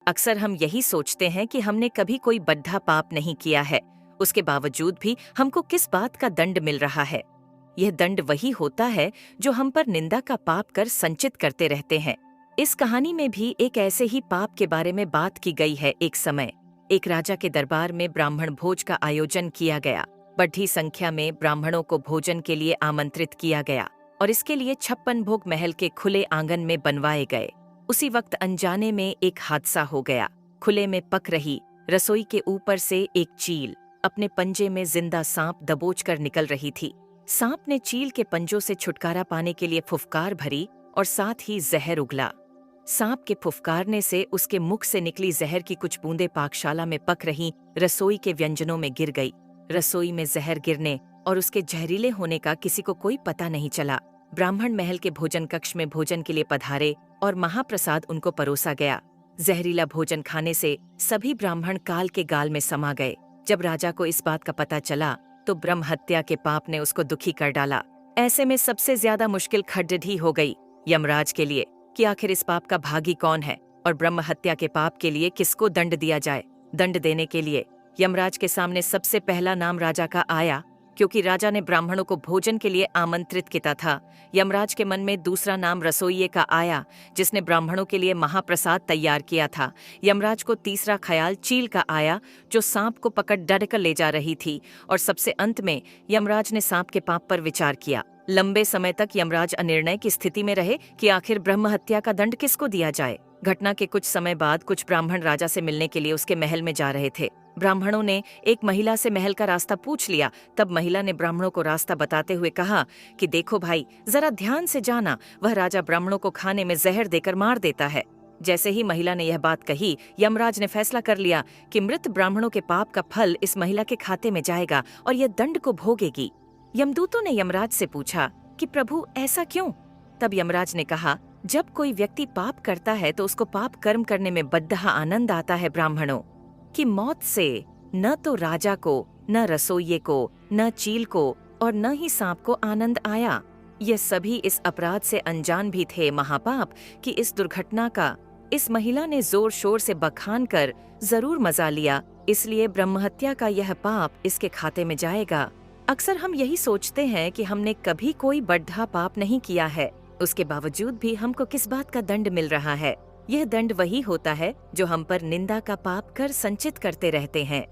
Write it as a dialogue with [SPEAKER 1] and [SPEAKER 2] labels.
[SPEAKER 1] अक्सर हम यही सोचते हैं कि हमने कभी कोई बड़ा पाप नहीं किया है, उसके बावजूद भी हमको किस बात का दंड मिल रहा है। यह दंड वही होता है जो हम पर निंदा का पाप कर संचित करते रहते हैं। इस कहानी में भी एक ऐसे ही पाप के बारे में बात की गई है। एक समय एक राजा के दरबार में ब्राह्मण भोज का आयोजन किया गया। बड़ी संख्या में ब्राह्मणों को भोजन के लिए आमंत्रित किया गया और इसके लिए 56 भोग महल के खुले आंगन में बनवाए गए। उसी वक्त अनजाने में एक हादसा हो गया। खुले में पक रही रसोई के ऊपर से एक चील अपने पंजे में जिंदा सांप दबोच कर निकल रही थी। सांप ने चील के पंजों से छुटकारा पाने के लिए फुफकार भरी और साथ ही जहर उगला। सांप के फुफकारने से उसके मुख से निकली जहर की कुछ बूंदें पाकशाला में पक रही रसोई के व्यंजनों में गिर गई। रसोई में जहर गिरने और उसके जहरीले होने का किसी को कोई पता नहीं चला। ब्राह्मण महल के भोजन कक्ष में भोजन के लिए पधारे और महाप्रसाद उनको परोसा गया। जहरीला भोजन खाने से सभी ब्राह्मण काल के गाल में समा गए। जब राजा को इस बात का पता चला तो ब्रह्म हत्या के पाप ने उसको दुखी कर डाला। ऐसे में सबसे ज्यादा मुश्किल खड्डढ़ी हो गई यमराज के लिए कि आखिर इस पाप का भागी कौन है और ब्रह्म हत्या के पाप के लिए किसको दंड दिया जाए। दंड देने के लिए यमराज के सामने सबसे पहला नाम राजा का आया, क्योंकि राजा ने ब्राह्मणों को भोजन के लिए आमंत्रित किया था। यमराज के मन में दूसरा नाम रसोइये का आया, जिसने ब्राह्मणों के लिए महाप्रसाद तैयार किया था। यमराज को तीसरा ख्याल चील का आया, जो सांप को पकड़ डर कर ले जा रही थी। और सबसे अंत में यमराज ने सांप के पाप पर विचार किया। लंबे समय तक यमराज अनिर्णय की स्थिति में रहे कि आखिर ब्रह्म हत्या का दंड किसको दिया जाए। घटना के कुछ समय बाद कुछ ब्राह्मण राजा से मिलने के लिए उसके महल में जा रहे थे। ब्राह्मणों ने एक महिला से महल का रास्ता पूछ लिया। तब महिला ने ब्राह्मणों को रास्ता बताते हुए कहा कि देखो भाई, जरा ध्यान से जाना, वह राजा ब्राह्मणों को खाने में जहर देकर मार देता है। जैसे ही महिला ने यह बात कही, यमराज ने फैसला कर लिया कि मृत ब्राह्मणों के पाप का फल इस महिला के खाते में जाएगा और यह दंड को भोगेगी। यमदूतों ने यमराज से पूछा कि प्रभु ऐसा क्यों? तब यमराज ने कहा, जब कोई व्यक्ति पाप करता है तो उसको पाप कर्म करने में बद्धा आनंद आता है ब्राह्मणों, कि मौत से न तो राजा को, न रसोइये को, न चील को और न ही सांप को आनंद आया। ये सभी इस अपराध से अनजान भी थे महापाप कि इस दुर्घटना का इस महिला ने जोर शोर से बखान कर जरूर मजा लिया, इसलिए ब्रह्महत्या का यह पाप इसके खाते में जाएगा। अक्सर हम यही सोचते हैं कि हमने कभी कोई बड़ा पाप नहीं किया है, उसके बावजूद भी हमको किस बात का दंड मिल रहा है। यह दंड वही होता है जो हम पर निंदा का पाप कर संचित करते रहते हैं।